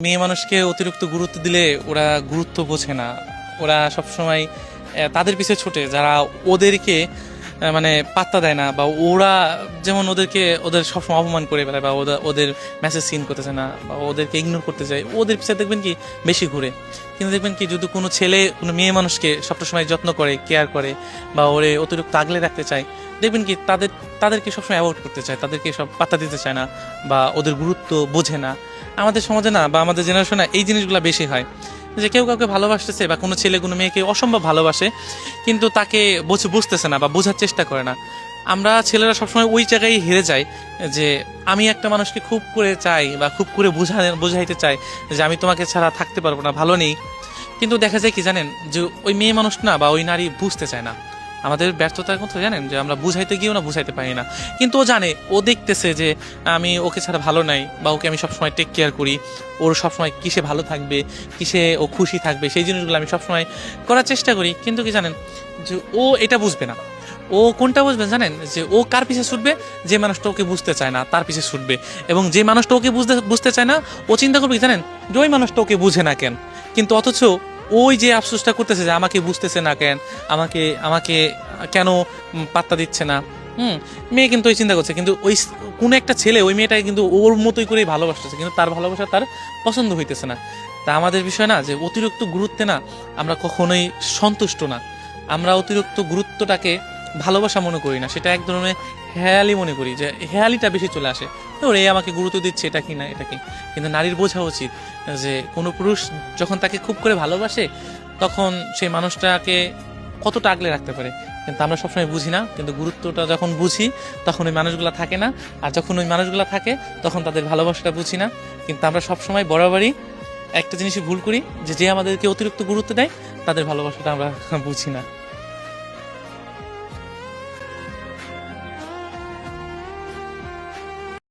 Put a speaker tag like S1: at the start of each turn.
S1: মেয়ে মানুষকে অতিরিক্ত গুরুত্ব দিলে ওরা গুরুত্ব বোঝে না। ওরা সবসময় তাদের পিছে ছোটে যারা ওদেরকে মানে পাত্তা দেয় না, বা ওরা যেমন ওদের সবসময় অপমান করে বেড়ায়, বা ওদের মেসেজ সিন করতেছে না, বা ওদেরকে ইগনোর করতে চায়, ওদের পিছে দেখবেন কি বেশি ঘুরে। কিন্তু দেখবেন কি যদি কোনো ছেলে কোনো মেয়ে মানুষকে সবসময় যত্ন করে, কেয়ার করে, বা ওরে অতিরিক্ত আগলে রাখতে চায়, দেখবেন কি তাদেরকে সবসময় অ্যাভয়েড করতে চায়, তাদেরকে সব পাত্তা দিতে চায় না, বা ওদের গুরুত্ব বোঝে না। আমাদের সমাজে না, বা আমাদের জেনারেশনে এই জিনিসগুলো বেশি হয়, যে কেউ কাউকে ভালোবাসতেছে, বা কোনো ছেলে কোনো মেয়েকে অসম্ভব ভালোবাসে, কিন্তু তাকে বুঝতেছে না বা বোঝার চেষ্টা করে না। আমরা ছেলেরা সবসময় ওই জায়গায় হেরে যাই, যে আমি একটা মানুষকে খুব করে চাই, বা খুব করে বোঝাইতে চাই যে আমি তোমাকে ছাড়া থাকতে পারবো না, ভালো নেই। কিন্তু দেখা যায় কি জানেন, যে ওই মেয়ে মানুষ না, বা ওই নারী বুঝতে চায় না। আমাদের ব্যর্থতার কথা জানেন, যে আমরা বুঝাইতে গিয়েও না বুঝাইতে পারি না। কিন্তু ও জানে, ও দেখতেছে যে আমি ওকে ছাড়া ভালো নাই, বা ওকে আমি সবসময় টেক কেয়ার করি, ওর সবসময় কিসে ভালো থাকবে, কিসে ও খুশি থাকবে, সেই জিনিসগুলো আমি সবসময় করার চেষ্টা করি। কিন্তু কি জানেন, যে ও এটা বুঝবে না। ও কোনটা বুঝবে জানেন, যে ও কার পিছে ছুটবে? যে মানুষটা ওকে বুঝতে চায় না তার পিছে ছুটবে। এবং যে মানুষটা ওকে বুঝতে চায় না, ও চিন্তা করবে কি জানেন, যে ওই মানুষটা ওকে বুঝে না কেন। কিন্তু অথচ ওই যে আফসোসটা করতেছে যে আমাকে বুঝতেছে না কেন, আমাকে আমাকে কেন পাত্তা দিচ্ছে না। মেয়ে কিন্তু ওই চিন্তা করছে, কিন্তু ওই কোনো একটা ছেলে ওই মেয়েটাকে কিন্তু ওর মতোই করেই ভালোবাসতেছে, কিন্তু তার ভালোবাসা তার পছন্দ হইতেছে না। তা আমাদের বিষয় না, যে অতিরিক্ত গুরুত্বে না আমরা কখনোই সন্তুষ্ট না। আমরা অতিরিক্ত গুরুত্বটাকে ভালোবাসা মনে করি না, সেটা এক ধরনের হেয়ালি মনে করি, যে হেয়ালিটা বেশি চলে আসে। ওরে আমাকে গুরুত্ব দিচ্ছে, এটা কি না এটা কি। কিন্তু নারীর বোঝা উচিত যে কোনো পুরুষ যখন তাকে খুব করে ভালোবাসে, তখন সেই মানুষটাকে কতটা আগলে রাখতে পারে। কিন্তু আমরা সবসময় বুঝি না, কিন্তু গুরুত্বটা যখন বুঝি তখন ওই মানুষগুলো থাকে না। আর যখন ওই মানুষগুলো থাকে তখন তাদের ভালোবাসাটা বুঝি না। কিন্তু আমরা সবসময় বরাবরই একটা জিনিসই ভুল করি, যে আমাদেরকে অতিরিক্ত গুরুত্ব দেয় তাদের ভালোবাসাটা আমরা বুঝি না।